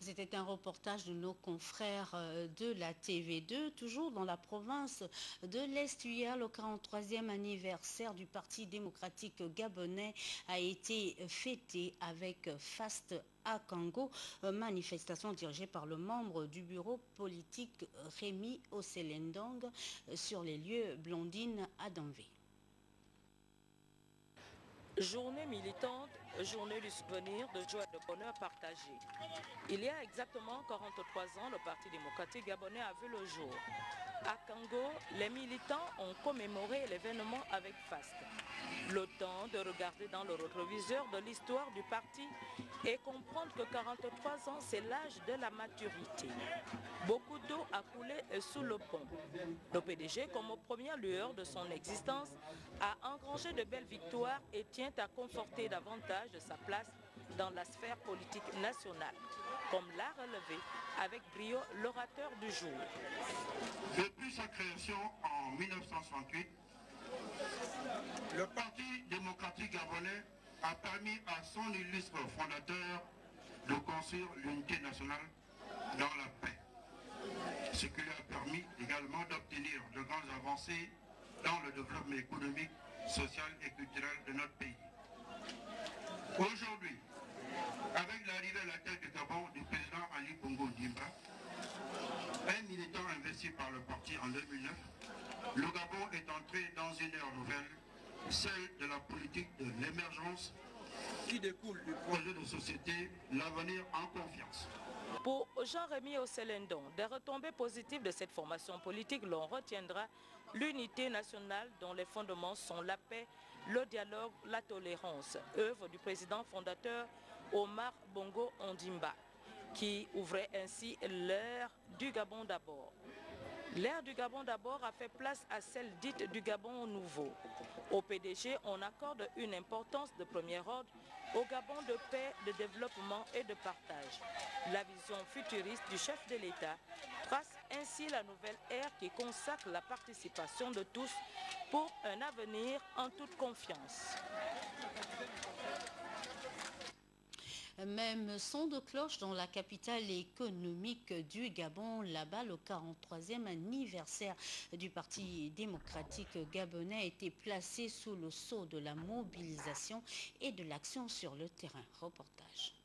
C'était un reportage de nos confrères de la TV2, toujours dans la province de l'Est. Hier, le 43e anniversaire du Parti démocratique gabonais a été fêté avec faste à Congo, manifestation dirigée par le membre du bureau politique Rémi Oselendong sur les lieux Blondine à Danvé. Journée militante, journée du souvenir, de joie et de bonheur partagé. Il y a exactement 43 ans, le Parti démocratique gabonais a vu le jour. À Kango, les militants ont commémoré l'événement avec faste. Le temps de regarder dans le rétroviseur de l'histoire du parti et comprendre que 43 ans, c'est l'âge de la maturité. Beaucoup d'eau a coulé sous le pont. Le PDG, comme aux premières lueurs de son existence, a engrangé de belles victoires et tient à conforter davantage de sa place dans la sphère politique nationale, comme l'a relevé avec brio l'orateur du jour. Depuis sa création en 1968, le Parti démocratique gabonais a permis à son illustre fondateur de construire l'unité nationale dans la paix, ce qui lui a permis également d'obtenir de grandes avancées dans le développement économique, social et culturel de notre pays. Aujourd'hui, avec l'arrivée à la tête du Gabon du président Ali Bongo Ondimba, un militant investi par le parti en 2009, le Gabon est entré dans une ère nouvelle, celle de la politique de l'émergence qui découle du projet de société L'avenir en confiance. Pour Jean-Rémy Oselendong, des retombées positives de cette formation politique, l'on retiendra l'unité nationale dont les fondements sont la paix, le dialogue, la tolérance, œuvre du président fondateur Omar Bongo Ondimba, qui ouvrait ainsi l'ère du Gabon d'abord. L'ère du Gabon d'abord a fait place à celle dite du Gabon nouveau. Au PDG, on accorde une importance de premier ordre au Gabon de paix, de développement et de partage. La vision futuriste du chef de l'État trace ainsi la nouvelle ère qui consacre la participation de tous pour un avenir en toute confiance. Même son de cloche dans la capitale économique du Gabon, là-bas, le 43e anniversaire du Parti démocratique gabonais a été placé sous le sceau de la mobilisation et de l'action sur le terrain. Reportage.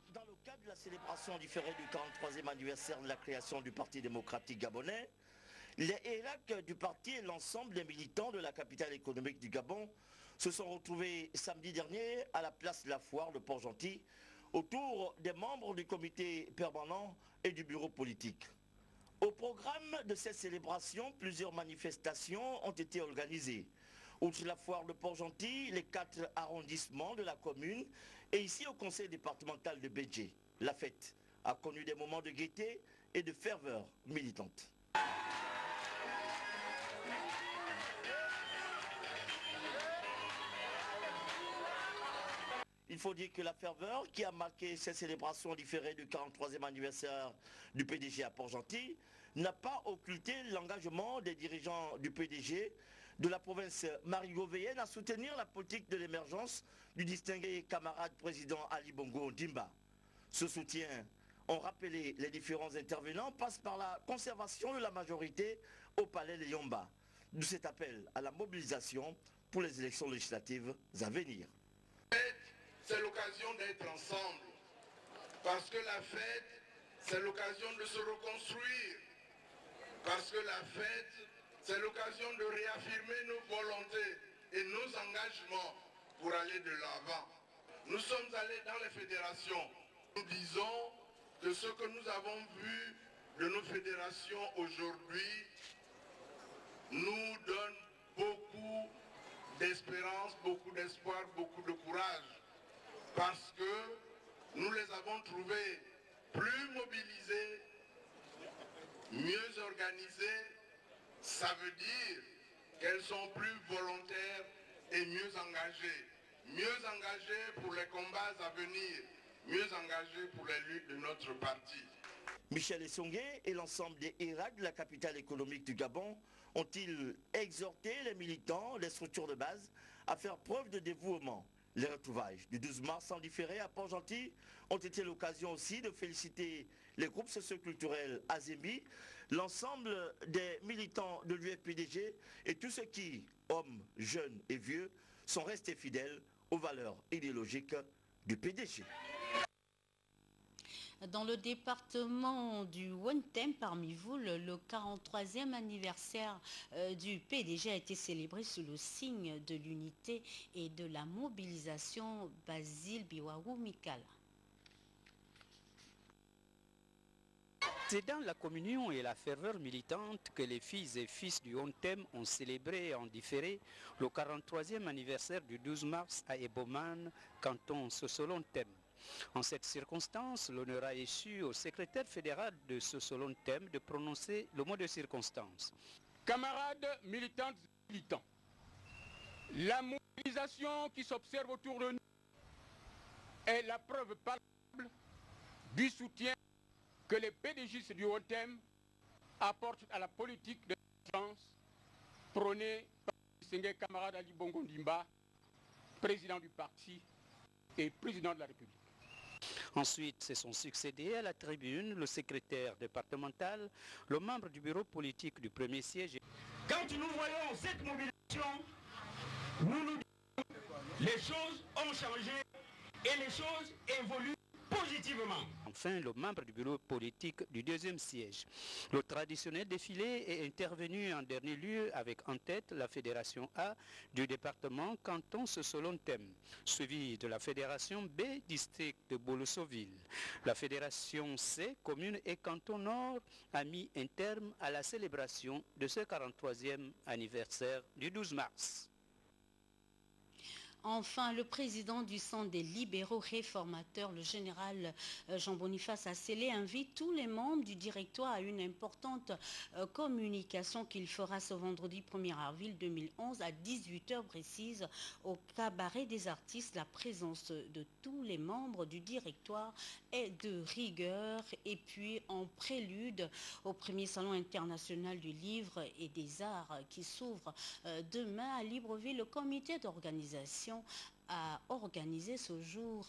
Dans le cadre de la célébration différée du 43e anniversaire de la création du Parti démocratique gabonais, les ERAC du parti et l'ensemble des militants de la capitale économique du Gabon se sont retrouvés samedi dernier à la place de la Foire de Port-Gentil autour des membres du comité permanent et du bureau politique. Au programme de cette célébration, plusieurs manifestations ont été organisées. Outre la Foire de Port-Gentil, les 4 arrondissements de la commune et ici au conseil départemental de Bédjé. La fête a connu des moments de gaieté et de ferveur militante. Il faut dire que la ferveur qui a marqué cette célébration différée du 43e anniversaire du PDG à Port-Gentil n'a pas occulté l'engagement des dirigeants du PDG de la province marigovéenne à soutenir la politique de l'émergence du distingué camarade président Ali Bongo Ondimba. Ce soutien, ont rappelé les différents intervenants, passe par la conservation de la majorité au palais de Yomba. D'où cet appel à la mobilisation pour les élections législatives à venir. C'est l'occasion d'être ensemble, parce que la fête, c'est l'occasion de se reconstruire, parce que la fête, c'est l'occasion de réaffirmer nos volontés et nos engagements pour aller de l'avant. Nous sommes allés dans les fédérations. Nous disons que ce que nous avons vu de nos fédérations aujourd'hui nous donne beaucoup d'espérance, beaucoup d'espoir, beaucoup de courage. Parce que nous les avons trouvées plus mobilisées, mieux organisées. Ça veut dire qu'elles sont plus volontaires et mieux engagées. Mieux engagées pour les combats à venir, mieux engagées pour les luttes de notre parti. Michel Essongué et l'ensemble des ERAC de la capitale économique du Gabon ont-ils exhorté les militants, les structures de base, à faire preuve de dévouement Les retrouvailles du 12 mars en différé à Port-Gentil ont été l'occasion aussi de féliciter les groupes socioculturels Azemi, l'ensemble des militants de l'UFPDG et tous ceux qui, hommes, jeunes et vieux, sont restés fidèles aux valeurs idéologiques du PDG. Dans le département du Wontem, parmi vous, le 43e anniversaire du PDG a été célébré sous le signe de l'unité et de la mobilisation. Basile Biwaou Mikala. C'est dans la communion et la ferveur militante que les filles et fils du Wontem ont célébré en différé le 43e anniversaire du 12 mars à Eboman, canton Sosolontem. En cette circonstance, l'honneur a échu au secrétaire fédéral de Sosolontem de prononcer le mot de circonstance. Camarades militantes et militants, la mobilisation qui s'observe autour de nous est la preuve palpable du soutien que les PDGistes du Wontem apportent à la politique de défense prônée par le distingué camarade Ali Bongo Ndimba, président du parti et président de la République. Ensuite, se sont succédés à la tribune le secrétaire départemental, le membre du bureau politique du premier siège. Quand nous voyons cette mobilisation, nous nous disons les choses ont changé et les choses évoluent positivement. Enfin, le membre du bureau politique du deuxième siège. Le traditionnel défilé est intervenu en dernier lieu avec en tête la fédération A du département canton Sosolontem, suivi de la fédération B district de Bolossoville. La fédération C, commune et canton nord, a mis un terme à la célébration de ce 43e anniversaire du 12 mars. Enfin, le président du Centre des libéraux réformateurs, le général Jean-Boniface Assélé, invite tous les membres du directoire à une importante communication qu'il fera ce vendredi 1er avril 2011 à 18h précise au cabaret des artistes. La présence de tous les membres du directoire est de rigueur. Et puis, en prélude au premier salon international du livre et des arts qui s'ouvre demain à Libreville, le comité d'organisation a organisé ce jour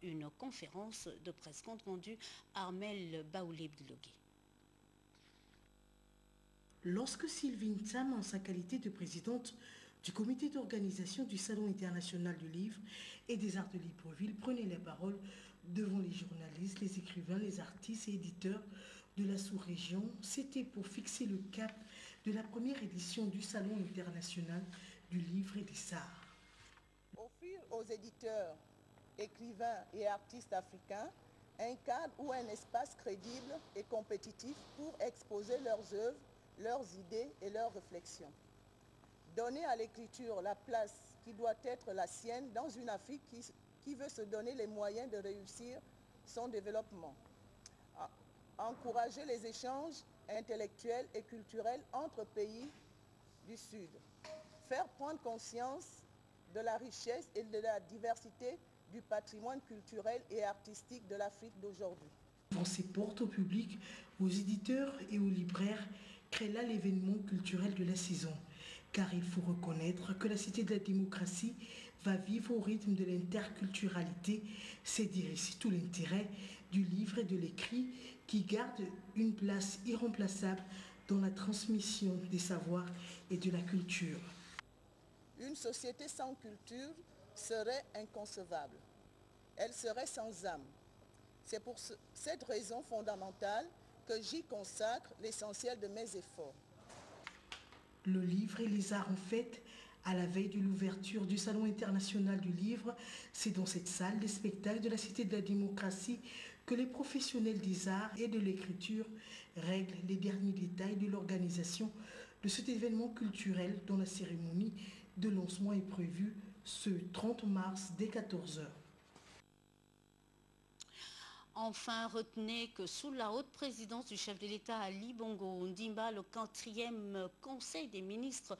une conférence de presse compte rendu Armel Baoulé-Blogué. Lorsque Sylvine Tam, en sa qualité de présidente du comité d'organisation du Salon international du livre et des arts de Libreville, prenait la parole devant les journalistes, les écrivains, les artistes et éditeurs de la sous-région, c'était pour fixer le cap de la première édition du Salon international du livre et des arts. Offrir aux éditeurs, écrivains et artistes africains un cadre ou un espace crédible et compétitif pour exposer leurs œuvres, leurs idées et leurs réflexions. Donner à l'écriture la place qui doit être la sienne dans une Afrique qui veut se donner les moyens de réussir son développement. Encourager les échanges intellectuels et culturels entre pays du Sud. Faire prendre conscience de la richesse et de la diversité du patrimoine culturel et artistique de l'Afrique d'aujourd'hui. Dans ses portes au public, aux éditeurs et aux libraires, crée là l'événement culturel de la saison. Car il faut reconnaître que la Cité de la démocratie va vivre au rythme de l'interculturalité. C'est dire ici tout l'intérêt du livre et de l'écrit qui garde une place irremplaçable dans la transmission des savoirs et de la culture. Une société sans culture serait inconcevable. Elle serait sans âme. C'est pour cette raison fondamentale que j'y consacre l'essentiel de mes efforts. Le livre et les arts en fête, à la veille de l'ouverture du Salon international du livre, c'est dans cette salle des spectacles de la Cité de la démocratie que les professionnels des arts et de l'écriture règlent les derniers détails de l'organisation de cet événement culturel dont la cérémonie de lancement est prévue ce 30 mars dès 14h. Enfin, retenez que sous la haute présidence du chef de l'État Ali Bongo Ondimba, le 4e Conseil des ministres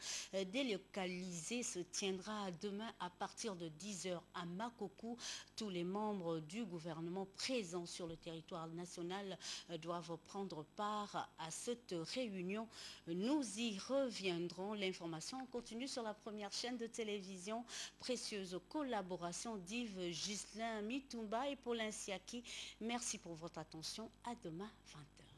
délocalisé se tiendra demain à partir de 10 h à Makokou. Tous les membres du gouvernement présents sur le territoire national doivent prendre part à cette réunion. Nous y reviendrons. L'information continue sur la première chaîne de télévision. Précieuse collaboration d'Yves Ghislain Mitumba et Paulin Siaki. Merci pour votre attention. À demain, 20 h.